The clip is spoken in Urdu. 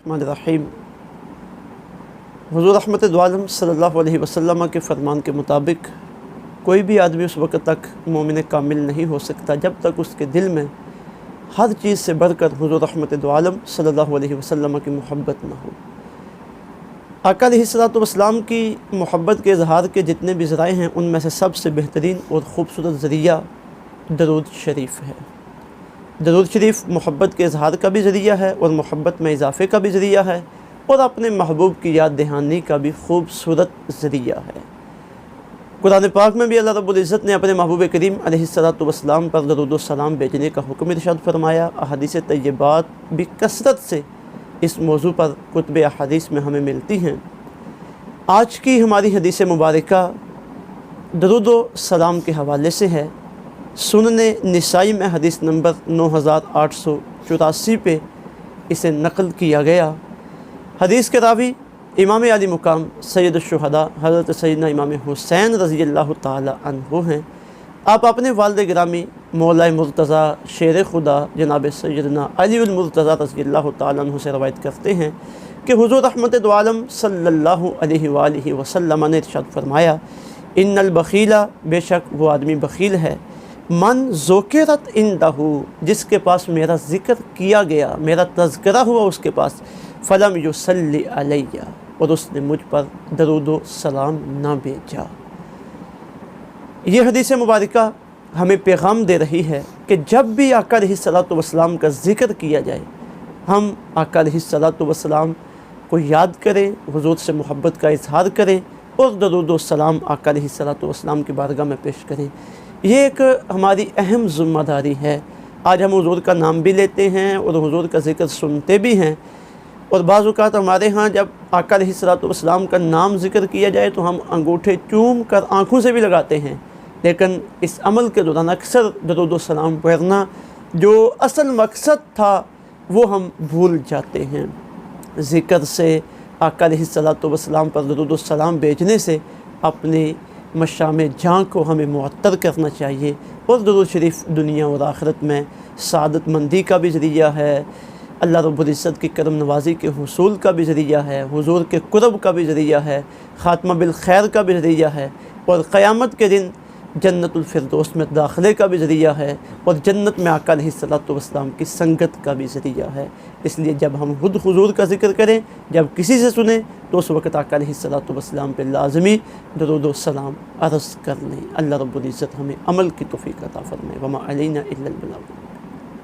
الرحمن الرحیم۔ حضور رحمت دو عالم صلی اللہ علیہ وسلم کے فرمان کے مطابق کوئی بھی آدمی اس وقت تک مومن کامل نہیں ہو سکتا جب تک اس کے دل میں ہر چیز سے بڑھ کر حضور رحمت دو عالم صلی اللہ علیہ وسلم کی محبت نہ ہو۔ آقا علیہ الصلوۃ والسلام کی محبت کے اظہار کے جتنے بھی ذرائع ہیں ان میں سے سب سے بہترین اور خوبصورت ذریعہ درود شریف ہے۔ درود شریف محبت کے اظہار کا بھی ذریعہ ہے اور محبت میں اضافے کا بھی ذریعہ ہے اور اپنے محبوب کی یاد دہانی کا بھی خوبصورت ذریعہ ہے۔ قرآن پاک میں بھی اللہ رب العزت نے اپنے محبوب کریم علیہ الصلوۃ والسلام پر درود و سلام بھیجنے کا حکم ارشاد فرمایا۔ احادیث طیبات بھی کثرت سے اس موضوع پر کتب احادیث میں ہمیں ملتی ہیں۔ آج کی ہماری حدیث مبارکہ درود و سلام کے حوالے سے ہے۔ سنن نسائی میں حدیث نمبر 9884 پہ اسے نقل کیا گیا۔ حدیث کے راوی امام علی مقام سید الشہداء حضرت سیدنا امام حسین رضی اللہ تعالی عنہ ہیں۔ آپ اپنے والد گرامی مولا مرتضیٰ شیر خدا جناب سیدنا علی المرتضیٰ رضی اللہ تعالی عنہ سے روایت کرتے ہیں کہ حضور رحمت دو عالم صلی اللہ علیہ وآلہ وسلم نے ارشاد فرمایا، ان البخیل، بے شک وہ آدمی بخیل ہے، من ذکرت عندہ، جس کے پاس میرا ذکر کیا گیا، میرا تذکرہ ہوا اس کے پاس، فلم یصلی علیہ، اور اس نے مجھ پر درود و سلام نہ بھیجا۔ یہ حدیث مبارکہ ہمیں پیغام دے رہی ہے کہ جب بھی آقا علیہ الصلوۃ والسلام کا ذکر کیا جائے ہم آقا علیہ الصلوۃ والسلام کو یاد کریں، حضور سے محبت کا اظہار کریں اور درود و سلام آقا علیہ الصلوۃ والسلام کی بارگاہ میں پیش کریں۔ یہ ایک ہماری اہم ذمہ داری ہے۔ آج ہم حضور کا نام بھی لیتے ہیں اور حضور کا ذکر سنتے بھی ہیں، اور بعض اوقات ہمارے ہاں جب آقا علیہ الصلوۃ والسلام کا نام ذکر کیا جائے تو ہم انگوٹھے چوم کر آنکھوں سے بھی لگاتے ہیں، لیکن اس عمل کے دوران اکثر درود و سلام پڑھنا جو اصل مقصد تھا وہ ہم بھول جاتے ہیں۔ ذکر سے، آقا علیہ الصلوۃ والسلام پر درود و سلام بھیجنے سے اپنی مشام جاں کو ہمیں معطر کرنا چاہیے، اور درود شریف دنیا اور آخرت میں سعادت مندی کا بھی ذریعہ ہے، اللہ رب العزت کی کرم نوازی کے حصول کا بھی ذریعہ ہے، حضور کے قرب کا بھی ذریعہ ہے، خاتمہ بالخیر کا بھی ذریعہ ہے، اور قیامت کے دن جنت الفردوس میں داخلے کا بھی ذریعہ ہے، اور جنت میں آقا علیہ الصلوۃ والسلام کی سنگت کا بھی ذریعہ ہے۔ اس لیے جب ہم خود حضور کا ذکر کریں، جب کسی سے سنیں، تو اس وقت آقا علیہ الصلوۃ والسلام پہ لازمی درود و سلام عرض کر لیں۔ اللہ رب العزت ہمیں عمل کی توفیق عطا فرمائے۔ وما علینا الا البلاغ۔